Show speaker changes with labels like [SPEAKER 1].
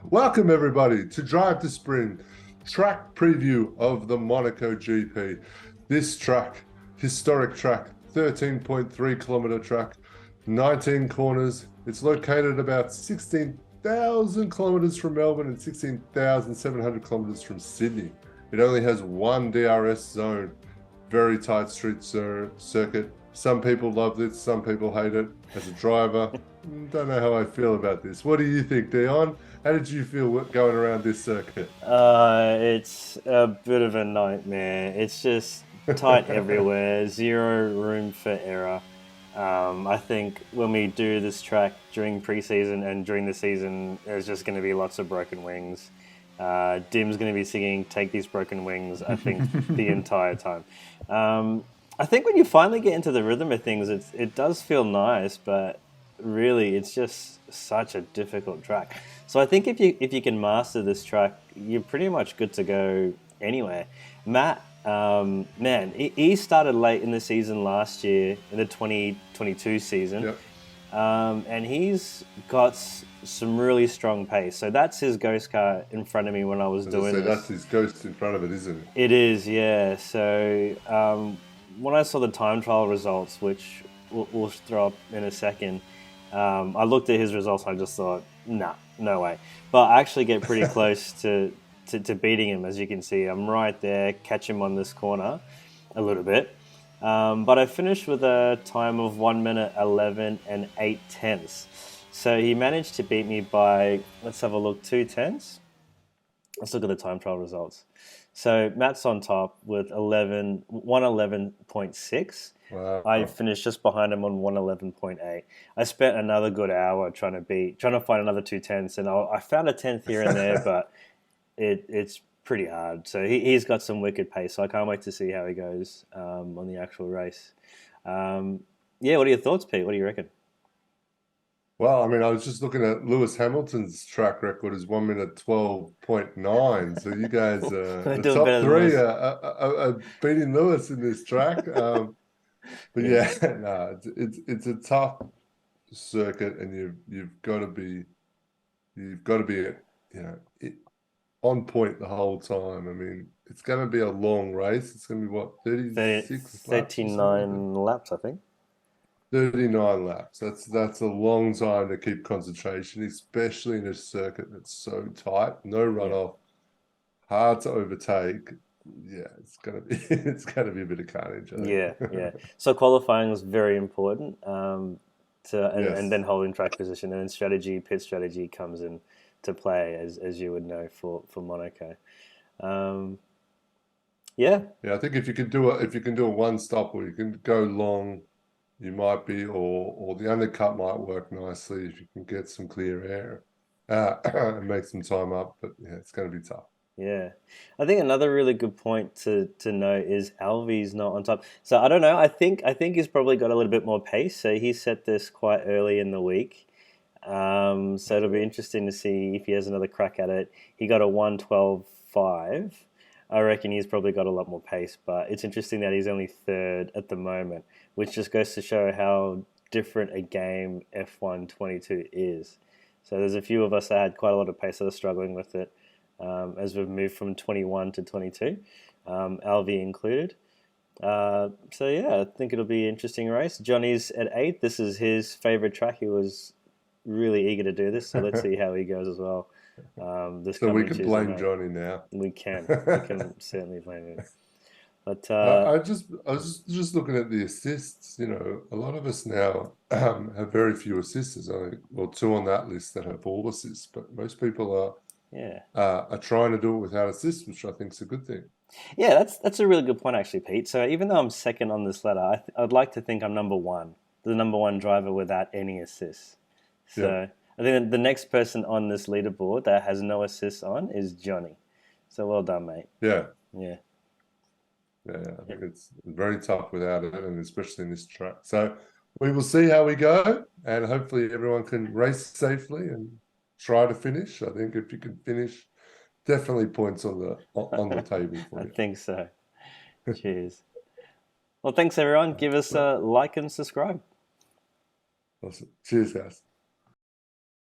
[SPEAKER 1] Welcome everybody to Drive to Sprint, track preview of the Monaco GP. This track, historic track, 13.3 kilometer track, 19 corners. It's located about 16,000 kilometers from Melbourne and 16,700 kilometers from Sydney. It only has one DRS zone, very tight street circuit. Some people love this, some people hate it. As a driver, don't know how I feel about this. What do you think, Dion? How did you feel going around this circuit?
[SPEAKER 2] It's a bit of a nightmare. It's just tight everywhere, zero room for error. I think when we do this track during preseason and during the season, there's just going to be lots of broken wings. Dim's going to be singing "Take These Broken Wings," I think, the entire time. I think when you finally get into the rhythm of things, it does feel nice, but really, it's just such a difficult track. So I think if you can master this track, you're pretty much good to go anywhere. Matt, man, he started late in the season last year, in the 2022 season,
[SPEAKER 1] Yep.
[SPEAKER 2] and he's got some really strong pace. So that's his ghost car in front of me when I was
[SPEAKER 1] As I
[SPEAKER 2] doing
[SPEAKER 1] say,
[SPEAKER 2] this.
[SPEAKER 1] that's his ghost in front of it, isn't it?
[SPEAKER 2] It is, yeah. So when I saw the time trial results, which we'll throw up in a second, I looked at his results and I just thought, nah, no way. But I actually get pretty close to beating him, as you can see. I'm right there, catch him on this corner a little bit. But I finished with a time of 1 minute 11 and 8 tenths. So he managed to beat me by, let's have a look, 2 tenths. Let's look at the time trial results. So Matt's on top with 111.6. I
[SPEAKER 1] Wow.
[SPEAKER 2] finished just behind him on 111.8. I spent another good hour trying to find another 2 tenths, and I found a tenth here and there, but it's pretty hard. So he's got some wicked pace, so I can't wait to see how he goes on the actual race. Yeah, what are your thoughts, Pete? What do you reckon?
[SPEAKER 1] Well, I mean, I was just looking at Lewis Hamilton's track record is 1 minute 12.9. So you guys,
[SPEAKER 2] We're
[SPEAKER 1] the
[SPEAKER 2] doing
[SPEAKER 1] top
[SPEAKER 2] better than
[SPEAKER 1] three
[SPEAKER 2] Lewis.
[SPEAKER 1] are beating Lewis in this track. But
[SPEAKER 2] Yeah,
[SPEAKER 1] yeah, no, it's a tough circuit, and you've got to be you know it, on point the whole time. I mean, it's going to be a long race. It's going to be what,
[SPEAKER 2] 30,
[SPEAKER 1] 36 laps or something like that.
[SPEAKER 2] 39 laps, I think.
[SPEAKER 1] 39 laps. That's a long time to keep concentration, especially in a circuit that's so tight, no
[SPEAKER 2] Yeah.
[SPEAKER 1] runoff, hard to overtake. Yeah, it's gonna be it's gonna be a bit of carnage, I
[SPEAKER 2] Yeah,
[SPEAKER 1] think.
[SPEAKER 2] yeah. So qualifying is very important and
[SPEAKER 1] Yes.
[SPEAKER 2] then holding track position, and then pit strategy comes in to play, as you would know for Monaco. Um, yeah,
[SPEAKER 1] Yeah, I think if you can do a one stop or you can go long, you might be or the undercut might work nicely if you can get some clear air and make some time up. But yeah, it's gonna be tough.
[SPEAKER 2] yeah. I think another really good point to note is Alvy's not on top. So I don't know. I think he's probably got a little bit more pace. So he set this quite early in the week. So it'll be interesting to see if he has another crack at it. He got a 1:12.5. I reckon he's probably got a lot more pace, but it's interesting that he's only third at the moment, which just goes to show how different a game F1 22 is. So there's a few of us that had quite a lot of pace that are struggling with it as we've moved from 21 to 22, LV included. So yeah, I think it'll be an interesting race. Johnny's at 8th. This is his favorite track. He was really eager to do this, so let's see how he goes as well this
[SPEAKER 1] So we
[SPEAKER 2] coming
[SPEAKER 1] can
[SPEAKER 2] Tuesday
[SPEAKER 1] blame
[SPEAKER 2] night.
[SPEAKER 1] Johnny now.
[SPEAKER 2] We can certainly blame him. But
[SPEAKER 1] I was just looking at the assists. A lot of us now have very few assists. There's only, well, two on that list that have all assists, but most people
[SPEAKER 2] yeah,
[SPEAKER 1] are trying to do it without assists, which I think is a good thing.
[SPEAKER 2] yeah, that's a really good point actually, Pete. So even though I'm second on this ladder, I'd like to think I'm number one, the number one driver without any assists.
[SPEAKER 1] Yeah,
[SPEAKER 2] So I think the next person on this leaderboard that has no assists on is Johnny. So well done, mate.
[SPEAKER 1] yeah,
[SPEAKER 2] Yeah.
[SPEAKER 1] yeah. I think it's very tough without it, and especially in this track. So we will see how we go, and hopefully everyone can race safely and try to finish. I think if you can finish, definitely points on the table for
[SPEAKER 2] I
[SPEAKER 1] you.
[SPEAKER 2] think so. Cheers. Well, thanks everyone. Give us
[SPEAKER 1] Well,
[SPEAKER 2] a like and subscribe.
[SPEAKER 1] awesome. Cheers, guys.